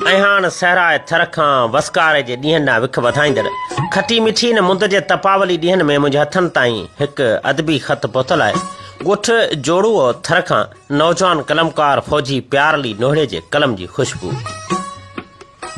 ऐं हाणे सहराए थर खां वसकारे जे ॾींहंनि ॾांहुं विख वधाईंदड़ खटी मिठी न मुंद जे तपावली ॾींहंनि में मुंहिंजे हथनि ताईं हिकु अदबी ख़त पहुतल आहे। ॻोठ जोड़ूअ थर खां नौजवान कलमकार फौजी प्यारली नोहड़े जे कलम जी ख़ुशबू।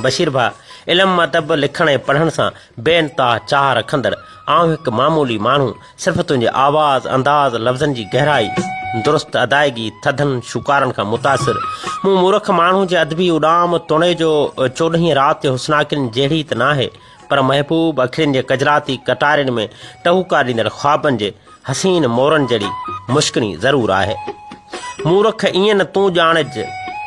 बशीर भाउ, इल्मु अदब लिखण ऐं पढ़ण सां बेइंतहा चाह रखंदड़ आउं हिकु मामूली माण्हू सिर्फ़ु तुंहिंजे आवाज़ अंदाज़ लफ़्ज़नि जी गहराई दुरुस्त अदायगी थधनि शुकारनि खां मुतासिर मूं मूर्ख माण्हू जे अदबी उॾाम तोड़े जो 14 राति जे हुस्नाकिन जहिड़ी त नाहे, पर महबूब अखियुनि जे कजराती कटारियुनि में टहुका ॾींदड़ ख़्वाबनि जे हसीन मोरनि जहिड़ी मुश्किनी ज़रूरु आहे। मूर्ख ईअं न तूं ॼाणज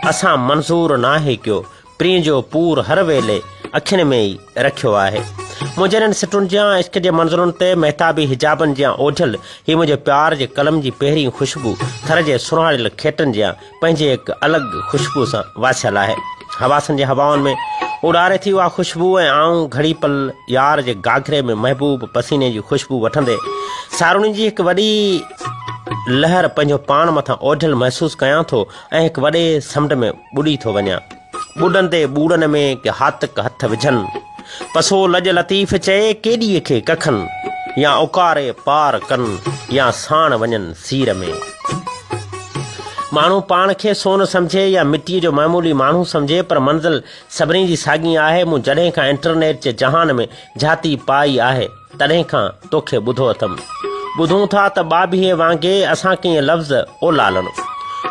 असां मंज़ूर नाहे कयो, प्रीं जो पूर हर वेले अखियुनि में ई रखियो आहे। मुंहिंजे इन्हनि सिटुनि जा इश्क जे मंज़रुनि ते महताबी हिजाबनि जा ओझल ही मुंहिंजे प्यार जे कलम जी पहिरीं ख़ुशबू थर जे सुराड़ियल खेटनि जा पंहिंजे हिकु अलॻि ख़ुशबू सां वासियल आहे। हवासनि जे हवाउनि में उॾारे थी उहा ख़ुशबू ऐं आऊं घड़ी पल यार जे गाघरे में महबूब पसीने जी ख़ुशबू वठंदे सारुणी जी हिकु वॾी लहर पंहिंजो पाण मथां ओझल महसूसु कयां थो ऐं हिकु वॾे समुंड में ॿुॾी थो वञा। ॿुॾंदे ॿूड़नि में के हातक हथ विझनि, पसो लज लतीफ़ चए केॾीअ खे कखनि, या उकारे पार कनि या साण वञनि सीर में। माण्हू पाण खे सोन सम्झे या मिटीअ जो मामूली माण्हू सम्झे, पर मंज़िल सभिनी जी साॻी आहे। मूं जॾहिं खां इंटरनेट जे जहान में जाती पाई आहे तॾहिं खां तोखे ॿुधो अथमि। ॿुधूं था त ॿाबीअ वांगुरु असां कंहिं लफ़्ज़ ओ लालणो,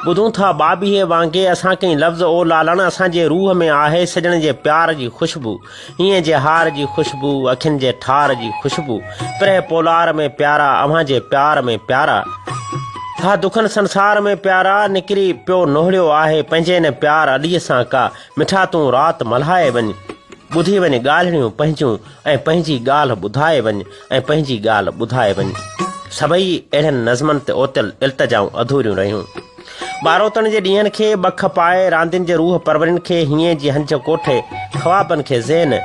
ॿुधूं था ॿाबीअ वांगुरु असां कंहिं लफ़्ज़ ओ लालण। असांजे रूह में आहे सजण जे प्यार जी ख़ुशबू, हीअं जे हार जी ख़ुशबू, अखियुनि जे ठार जी ख़ुशबू, पिरह पोलार में प्यारा अव्हां जे प्यार में प्यारा। हा दुखनि संसार में प्यारा निकिरी पियो नोहड़ियो आहे पंहिंजे न प्यार अॾीअ सां का मिठा तूं राति मल्हाए वञ, ॿुधी वञ ॻाल्हियूं पंहिंजूं ऐं पंहिंजी ॻाल्हि ॿुधाए वञ ऐं पंहिंजी ॻाल्हि ॿुधाए वञ। सभई अहिड़नि नज़मनि ते ओतियल इल्तिजाऊं अधूरियूं रहियूं। ॿारोतण जे ॾींहंनि खे बख पाए रांदियुनि जे रूह परवरनि खे हीअं जी हंज कोठे ख़्वाबनि खे ज़हन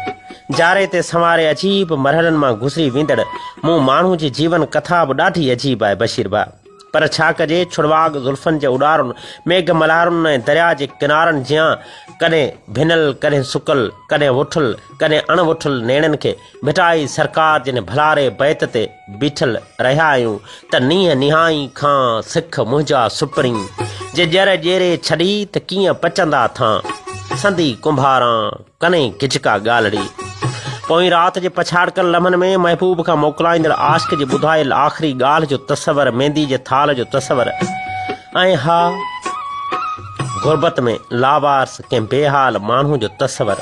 जारे ते संवारे अजीब मरहलनि मां गुज़री वेंदड़ मूं माण्हू जी जीवन कथा बि ॾाढी अजीब आहे बशीर भाउ। पर छा कजे, छुड़वाग ज़ुल्फ़नि जे उॾारुनि मेघ मल्हारुनि ऐं दरिया जे किनारनि जियां कॾहिं भिनल कॾहिं सुकल कॾहिं वुठल कॾहिं अणवुठल नेणनि खे भिटाई सरकार जिन भलारे बैत ते बीठल रहिया आहियूं त नींहं निहाई खां सिख मुंहिंजा सुपरी जे ॼर ॼेरे छॾी त कीअं पचंदा थां संदी कुंभारां कने किचका ॻाल्हड़ी। पोइ राति जे पछाड़कल लम्हनि में महबूब खां मोकिलाईंदड़ आशिक जे ॿुधायल आख़िरी ॻाल्हि जो तसवर, मेहंदी जे थाल जो तसवर ऐं हा गुरबत में लावारस कंहिं बेहाल माण्हू जो तसवर,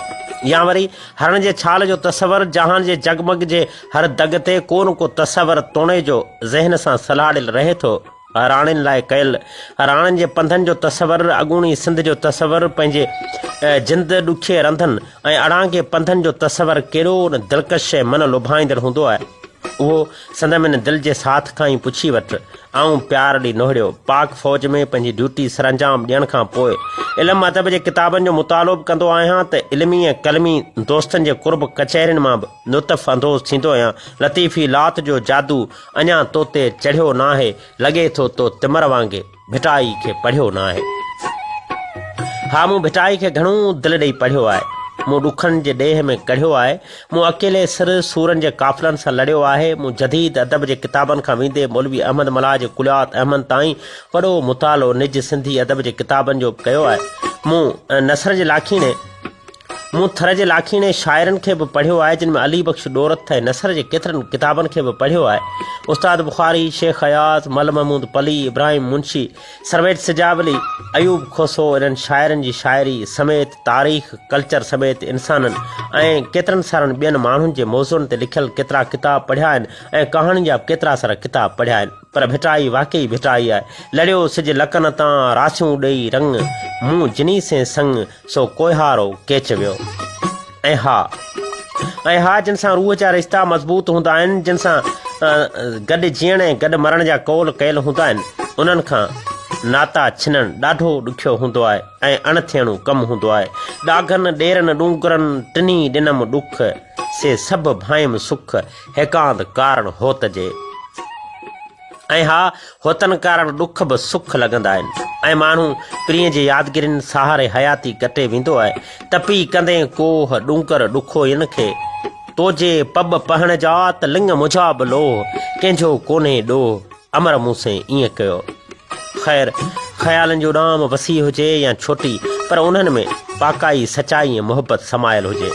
या वरी हरण जे छाल जो तसवर। जहान जे जगमग जे हर दग ते को न को तसवर तोड़े जो ज़हन सां सलाड़ियल रहे थो। हराणनि लाइ कयल हराणनि जे पंधनि जो तसवर, अॻूणी सिंध जो तसवर, पंहिंजे जिंद ॾुखे रंधनि ऐं अड़ांगे पंधनि जो तसवर केॾो न दिलकश ऐं मन लुभाईंदड़ हूंदो आहे। उहो संदमिन दिलि जे साथ खां ई पुछी वठि। आऊं प्यार ॾींहुं नोहड़ियो पाक फ़ौज में पंहिंजी ड्यूटी सरअंजाम ॾियण खां पोइ इल्मु अदब जे किताबनि जो मुतालो बि कंदो आहियां त इल्मी ऐं कलमी दोस्तनि जे कुर्ब कचहरियुनि मां बि लुत्फ़ अंदोज़ थींदो आहियां। लतीफ़ी लात जो जादू अञा तो ते चढ़ियो नाहे, लॻे थो तो तिमर वांगुरु भिटाई खे पढ़ियो नाहे। हा मूं भिटाई खे घणो दिलि ॾेई पढ़ियो आहे, मूं ॾुखनि जे ॾेह में कढ़ियो आहे, मूं अकेले सिर सूरनि जे काफ़िलनि सां लड़ियो आहे। मूं जदीद अदब जे किताबनि खां वेंदे मौलवी अहमद मल्हा जे कुलियात अहमद ताईं वॾो मुतालो निज सिंधी अदब जे किताबनि जो कयो आहे। मूं थर जे लाखीणे शाइरनि खे बि पढ़ियो आहे, जिन में अली बख्श डोरथ ऐं नसर जे केतिरनि किताबनि खे बि पढ़ियो आहे। उस्ताद बुखारी, शेख हयात, मल महमूद पली, इब्राहिम मुंशी, सरवेट सिजावली, अयूब खोसो, इन्हनि शाइरनि जी शाइरी समेत तारीख़ कल्चर समेत इंसाननि ऐं केतिरनि सारनि ॿियनि माण्हुनि जे मौज़ुअनि ते लिखियल केतिरा किताब पढ़िया आहिनि ऐं कहाणी जा केतिरा सारा किताब पढ़िया आहिनि। पर भिटाई वाकई भिटाई आहे। लड़ियो सिज लकन तां रासियूं ॾेई रंग, मूं जिनी से संग सो कोहारो केच वियो। ऐं हा जिन सां रूह जा रिश्ता मज़बूत हूंदा आहिनि, जिन सां गॾु जीअण ऐं गॾु मरण जा कौल कयल हूंदा आहिनि, उन्हनि खां नाता छिनणु ॾाढो ॾुखियो हूंदो आहे ऐं अणथियणो कमु हूंदो आहे। ॾाघनि ॾेरनि ॾूंगरनि टिनी ॾिनमि ॾुख से सभु भाइमि सुख हेकांद कारण होत जे। ऐं हा होतनि कारण ॾुख बि सुख लॻंदा आहिनि। ऐं माण्हू प्रीअ जे यादगिरियुनि सहारे हयाती कटे वेंदो आहे। तपी कंदे कोह ॾूंकर ॾुखो इन खे तोजे पब पहण जा त लिंग मुझा बि लोह कंहिंजो कोन्हे ॾोह अमर मूंसे ईअं कयो। ख़ैर ख़्यालनि जो ॾाम वसी हुजे या छोटी पर उन्हनि में पाकाई सचाई ऐं मुहबत समायल हुजे।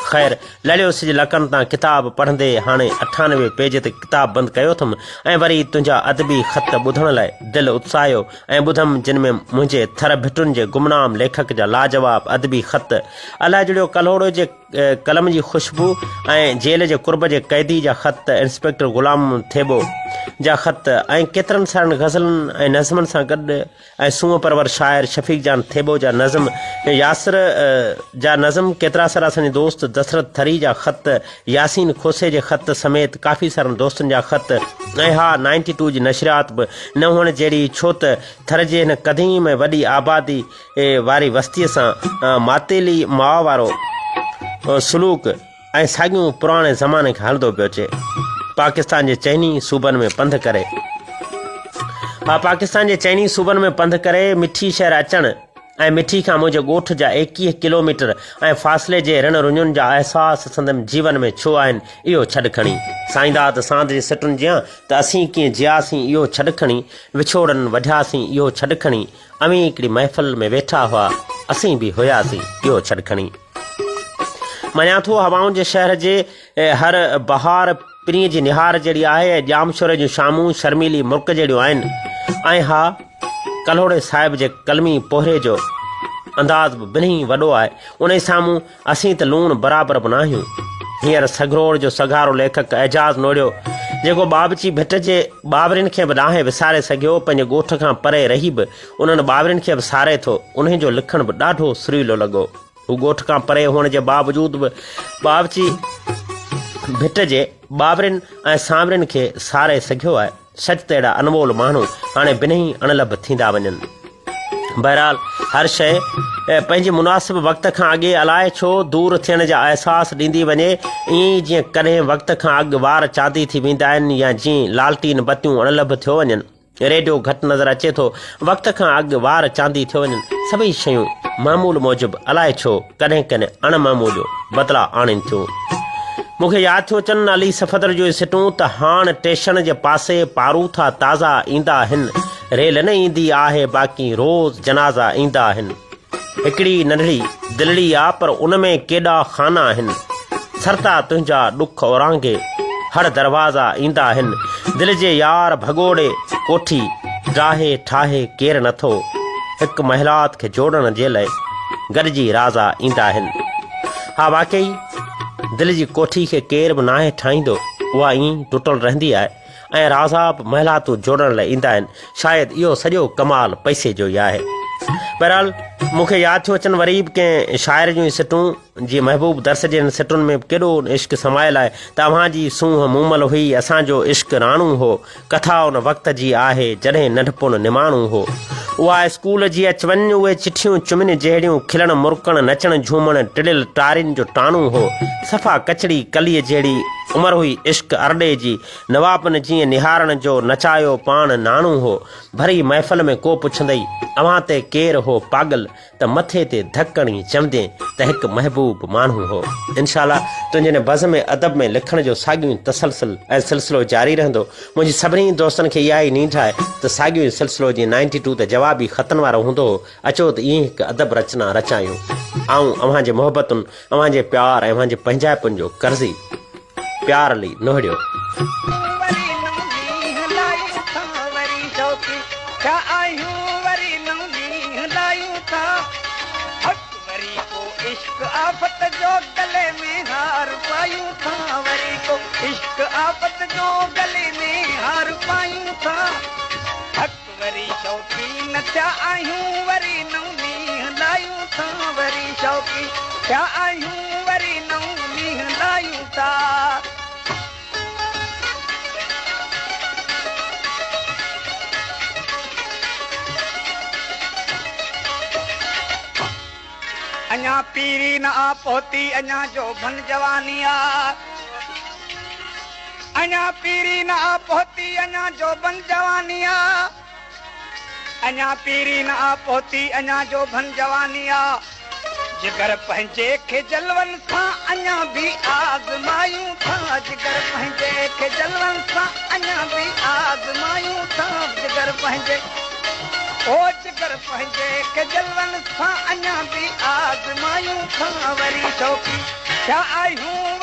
ख़ैर लड़ियो सिज लकनि तां किताब पढ़ंदे हाणे 98 पेज ते किताब बंदि कयो अथमि ऐं वरी तुंहिंजा अदबी ख़त ॿुधण लाइ दिलि उत्साहियो ऐं ॿुधमि जिन में मुंहिंजे थर भिटुनि जे गुमनाम लेखक जा लाजवाब अदबी ख़त अलाए जहिड़ो कलोड़ो जे कलम जी ख़ुशबू ऐं जेल जे कुर्ब जे कैदी जा ख़त इंस्पेक्टर ग़ुलाम थेबो जा ख़त ऐं केतिरनि सारनि गज़लनि ऐं नज़मनि सां गॾु ऐं सूंह परवर शाइर शफ़ीक जान थेबो जा नज़म यासिर जा नज़म केतिरा सारा असांजे दोस्त दशरथ थरी जा ख़त यासीन खोसे जे ख़त समेत काफ़ी सारनि दोस्तनि जा ख़त ऐं हा 92 जी नशरियात बि न हुअण जहिड़ी छो त थर जे हिन क़दीम ऐं वॾी आबादी वारी वस्तीअ सां मातेली माउ वारो सलूक ऐं साॻियूं पुराणे ज़माने खे हलंदो पियो अचे। पाकिस्तान जे चइनी सूबनि में पंधु करे पाकिस्तान जे चइनी सूबनि में पंधु करे मिठी शहर अचणु ऐं मिठी खां मुंहिंजे ॻोठ जा 21 किलोमीटर ऐं फ़ासिले जे रण रुञुनि जा अहसास संदमि जीवन में छो आहिनि इहो छॾु खणी साईंदाद सांद जे सिटुनि जियां त असीं कीअं जियासीं इहो छॾु खणी विछोड़नि वढियासीं इहो छॾु खणी अमीं हिकिड़ी महफ़िल में वेठा हुआ असीं बि हुयासीं इहो छॾु खणी। मञा थो हवाउनि जे शहर जे हर बहार प्रीअ जी निहार जहिड़ी आहे ऐं जामशोर जूं शामूं शर्मीली मुल्क जहिड़ियूं आहिनि ऐं हा कलोड़े साहिब जे कलमी पोहरे जो अंदाज़ बि ॿिन्ही वॾो आहे उन साम्हूं असीं त लूण बराबरि बि न आहियूं। हींअर सगरोड़ जो सगारो लेखक एजाज़ नोड़ियो जेको बाबची भिट जे ॿावरिन खे बि नाहे विसारे सघियो पंहिंजे ॻोठ खां परे रही बि उन्हनि ॿावरिन खे बि सारे थो उन्हनि जो लिखण बि ॾाढो सुरीलो लॻो। हू ॻोठ खां परे हुअण जे बावजूद बि बावची भिट जे ॿावरिन ऐं सावरिन खे सारे सघियो आहे। सच त अहिड़ा अनमोल माण्हू हाणे ॿिन्ही अणलभ थींदा वञनि। बहरहाल हर शइ पंहिंजे मुनासिब वक़्त खां अॻे अलाए छो दूर थियण जा अहसास ॾींदी वञे ईअं जीअं कॾहिं वक़्त खां अॻु वार चांदी थी वेंदा आहिनि या जीअं लालटीन बतियूं अणलभ थियो वञनि। रेडियो घटि नज़र अचे थो वक़्त खां अॻु वार चांदी थियो वञनि सभई शयूं मामूल मूजिबि अलाए छो कॾहिं कॾहिं अणमामूल बदिला आणनि थियूं। मूंखे यादि थियो अचनि अली सफ़दर जो सिटूं त हाणे स्टेशन जे पासे पारूथा ताज़ा ईंदा आहिनि रेल न ईंदी आहे बाक़ी रोज़ जनाज़ा ईंदा आहिनि। हिकिड़ी नंढड़ी दिलड़ी आहे पर उन में केॾा खाना आहिनि सरता तुंहिंजा ॾुख औरांगे हर दरवाज़ा ईंदा आहिनि दिलि जे यार भगोड़े कोठी ड्राहे ठाहे केरु नथो हिकु महिलात खे जोड़ण जे लाइ गॾिजी राज़ा ईंदा आहिनि। हा वाक़ई दिलि जी कोठी खे केरु बि नाहे ठाहींदो उहा ईअं टुटल रहंदी आहे ऐं राज़ा बि महिलातूं जोड़ण लाइ ईंदा आहिनि। शायदि इहो सॼो कमाल पैसे जो ई आहे। बहरहाल मूंखे यादि थियो अचनि वरी बि कंहिं शाइर जूं सिटूं जीअं महबूब दर्स जे सिटुनि में केॾो इश्क़ समायल आहे। तव्हांजी सूंहं मूमल हुई असांजो इश्क़ राणू हो कथा उन वक़्त जी आहे जॾहिं नंढपुण निमाणू हो। उहा स्कूल जी अच वञ उहे चिठियूं चुमिन जहिड़ियूं खिलण मुरकण नचण झूमण टिड़िल टारियुनि जो टाणू हो सफ़ा कचड़ी कलीअ जहिड़ी उमिरि हुई इश्क़ अरड़े जी नवाबनि जीअं निहारण जो नचायो पाण नाणू हो। भरी महफ़िल में को पुछंदई अव्हां ते केरु हो पागल त मथे ते धकणी चवंदे त हिकु महबूब माण्हू हो। इनशाला तुंहिंजे बज़ में अदब में लिखण जो साॻियूं तसलसल ऐं सिलसिलो जारी रहंदो। मुंहिंजी सभिनी दोस्तनि खे इहा ई नींढ आहे त साॻियूं सिलसिलो जीअं 92 ते जवाबी ख़तनि वारो हूंदो हो अचो त ईअं हिकु अदब रचना रचायूं। ऐं अव्हांजे मोहबतुनि अव्हांजे प्यार ऐं अव्हांजे पंहिंजाइपुनि जो कर्ज़ी प्यार ली नोड़ियो। इश्क आफत जो गले में हार पायूं था वरी को इश्क आफत जो गले में हार पायूं था हक वरी शौकी न थिया आहियूं वरी नौनी हलायूं था वरी शौकी थिया आहियूं वरी नौनी हलायूं था। अञा पीरी न आ पहुती अञा जो भन जवानी आ अञा पीरी न आ पहुती अञा जो बन जवानी आ अञा पीरी न आ पहुती अञा जो भन जवानी आ जिगर पंहिंजे खे जलवन सां अञा बि आज़मायूं था जिगर पंहिंजे खे जलवन सां अञा बि आज़मायूं था जिगर पंहिंजे ओ जिगर पंहिंजे खे जलवन सां अञा बि आज़मायूं था वरी शौक़ी छा आहियूं